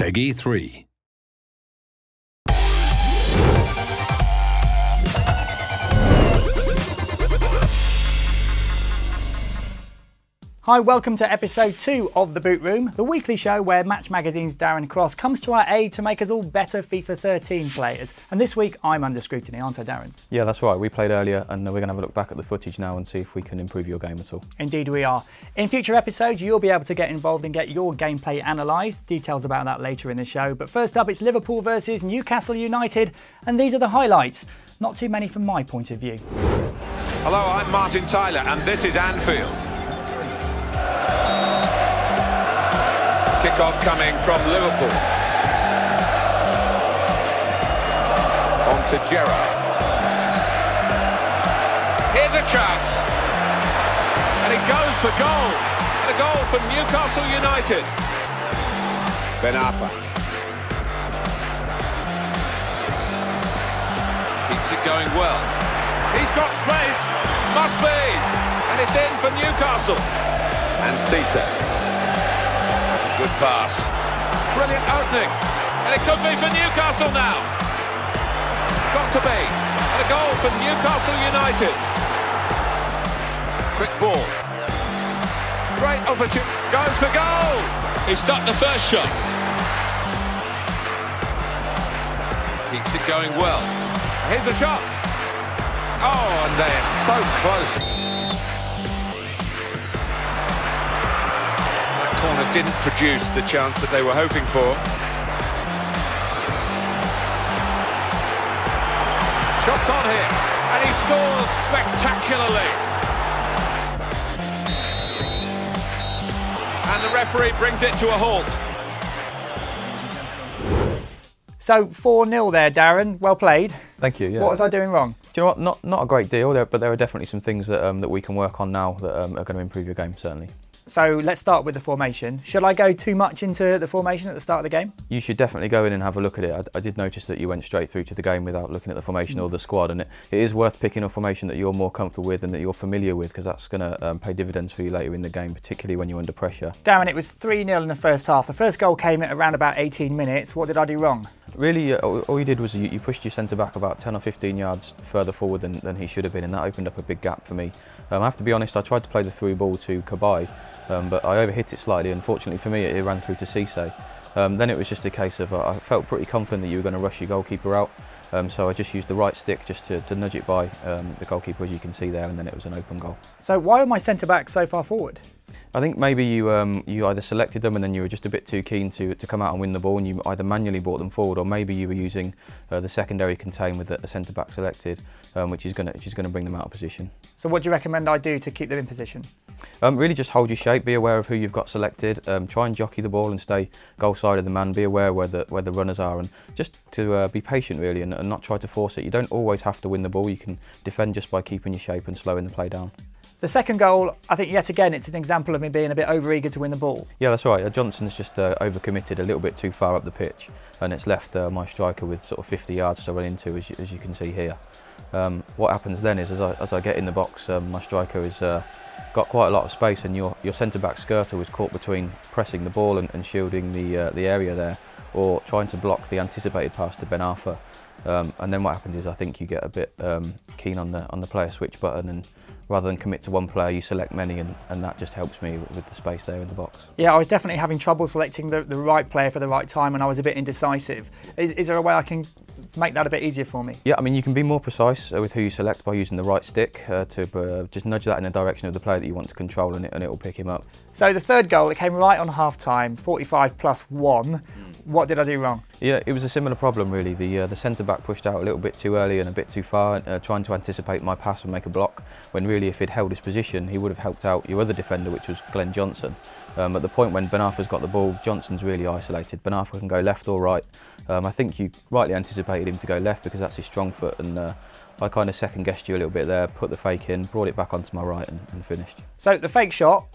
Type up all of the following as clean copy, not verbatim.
Peggy 3. Hi, welcome to episode 2 of The Boot Room, the weekly show where Match Magazine's Darren Cross comes to our aid to make us all better FIFA 13 players. And this week I'm under scrutiny, aren't I, Darren? Yeah, that's right. We played earlier and we're going to have a look back at the footage now and see if we can improve your game at all. Indeed we are. In future episodes you'll be able to get involved and get your gameplay analysed. Details about that later in the show. But first up, it's Liverpool versus Newcastle United, and these are the highlights. Not too many from my point of view. Hello, I'm Martin Tyler and this is Anfield. Kick-off coming from Liverpool. On to Gerrard. Here's a chance. And he goes for goal. And a goal for Newcastle United. Ben Arfa. Keeps it going well. He's got space. Must be. And it's in for Newcastle. And Cisse. Good pass. Brilliant opening. And it could be for Newcastle now. Got to be. And a goal for Newcastle United. Quick ball. Great opportunity. Goes for goal. He stopped the first shot. Keeps it going well. Here's the shot. Oh, and they're so close. Corner didn't produce the chance that they were hoping for. Shots on here, and he scores spectacularly. And the referee brings it to a halt. So 4-0 there, Darren. Well played. Thank you. Yeah. What was I doing wrong? Do you know what? Not a great deal, but there are definitely some things that that we can work on now that are going to improve your game, certainly. So let's start with the formation. Should I go too much into the formation at the start of the game? You should definitely go in and have a look at it. I did notice that you went straight through to the game without looking at the formation or the squad, and it is worth picking a formation that you're more comfortable with and that you're familiar with, because that's going to pay dividends for you later in the game, particularly when you're under pressure. Darren, it was 3-0 in the first half. The first goal came at around about 18 minutes. What did I do wrong? Really, all you did was you pushed your centre-back about 10 or 15 yards further forward than he should have been, and that opened up a big gap for me. I have to be honest, I tried to play the through ball to Cabaye, but I overhit it slightly. Unfortunately for me, it ran through to Cisse. Then it was just a case of I felt pretty confident that you were going to rush your goalkeeper out, so I just used the right stick just to nudge it by the goalkeeper, as you can see there, and then it was an open goal. So why are my centre-backs so far forward? I think maybe you either selected them and then you were just a bit too keen to come out and win the ball, and you either manually brought them forward, or maybe you were using the secondary contain with the centre back selected, which is going to bring them out of position. So what do you recommend I do to keep them in position? Really just hold your shape, be aware of who you've got selected, try and jockey the ball and stay goal side of the man, be aware where the runners are, and just to be patient really and not try to force it. You don't always have to win the ball, you can defend just by keeping your shape and slowing the play down. The second goal, I think yet again it's an example of me being a bit over-eager to win the ball. Yeah, that's right. Johnson's just overcommitted a little bit too far up the pitch, and it's left my striker with sort of 50 yards to run into, as you can see here. What happens then is as I get in the box, my striker has got quite a lot of space, and your centre-back skirter was caught between pressing the ball and shielding the area there, or trying to block the anticipated pass to Ben Arfa. And then what happens is I think you get a bit keen on the player switch button, and rather than commit to one player, you select many, and that just helps me with the space there in the box. Yeah, I was definitely having trouble selecting the right player for the right time, and I was a bit indecisive. Is there a way I can make that a bit easier for me? Yeah, I mean, you can be more precise with who you select by using the right stick to just nudge that in the direction of the player that you want to control, and it will pick him up. So the third goal, it came right on half-time, 45+1. What did I do wrong? Yeah, it was a similar problem really. The centre-back pushed out a little bit too early and a bit too far, trying to anticipate my pass and make a block, when really if he'd held his position, he would have helped out your other defender, which was Glenn Johnson. At the point when Ben Arfa's got the ball, Johnson's really isolated. Ben Arfa can go left or right. I think you rightly anticipated him to go left because that's his strong foot, and I kind of second-guessed you a little bit there, put the fake in, brought it back onto my right and finished. So the fake shot,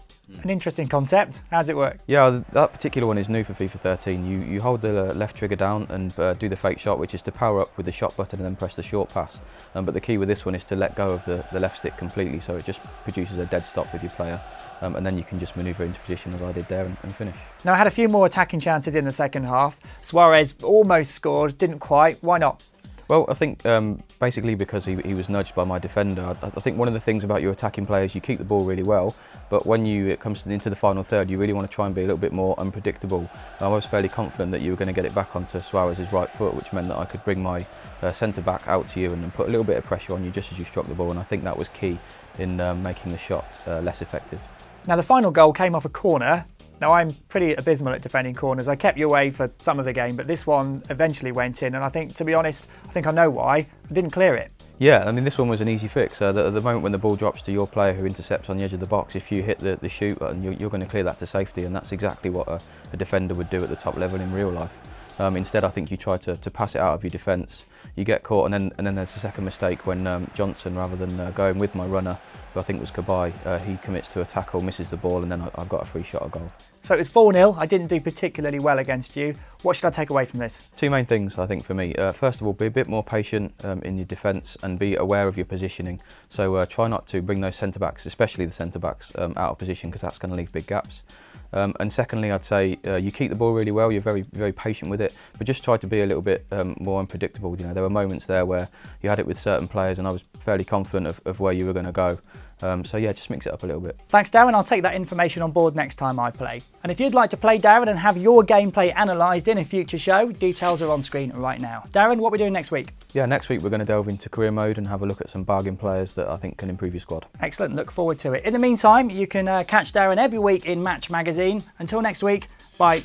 An interesting concept. How does it work? Yeah, that particular one is new for FIFA 13. You hold the left trigger down and do the fake shot, which is to power up with the shot button and then press the short pass. But the key with this one is to let go of the left stick completely, so it just produces a dead stop with your player. And then you can just manoeuvre into position as I did there and finish. Now, I had a few more attacking chances in the second half. Suarez almost scored, didn't quite. Why not? Well, I think basically because he was nudged by my defender. I think one of the things about your attacking players, you keep the ball really well, but when it comes into the final third, you really want to try and be a little bit more unpredictable. I was fairly confident that you were going to get it back onto Suarez's right foot, which meant that I could bring my centre-back out to you and put a little bit of pressure on you just as you struck the ball, and I think that was key in making the shot less effective. Now, the final goal came off a corner. Now, I'm pretty abysmal at defending corners. I kept you away for some of the game, but this one eventually went in, and I think, to be honest, I think I know why. I didn't clear it. Yeah, I mean, this one was an easy fix. At the moment when the ball drops to your player who intercepts on the edge of the box, if you hit the shoot button, you're going to clear that to safety, and that's exactly what a defender would do at the top level in real life. Instead, I think you try to pass it out of your defence. You get caught, and then there's the second mistake when Johnson, rather than going with my runner, who I think was Kabai, he commits to a tackle, misses the ball, and then I've got a free shot at goal. So it was 4-0. I didn't do particularly well against you. What should I take away from this? Two main things, I think, for me. First of all, be a bit more patient in your defence and be aware of your positioning. So try not to bring those centre-backs, especially the centre-backs, out of position, because that's going to leave big gaps. And secondly, I'd say you keep the ball really well, you're very, very patient with it, but just try to be a little bit more unpredictable. You know, there were moments there where you had it with certain players and I was fairly confident of where you were going to go. So yeah, just mix it up a little bit. Thanks, Darren. I'll take that information on board next time I play. And if you'd like to play Darren and have your gameplay analysed in a future show, details are on screen right now. Darren, what are we doing next week? Yeah, next week we're going to delve into career mode and have a look at some bargain players that I think can improve your squad. Excellent, look forward to it. In the meantime, you can catch Darren every week in Match Magazine. Until next week, bye.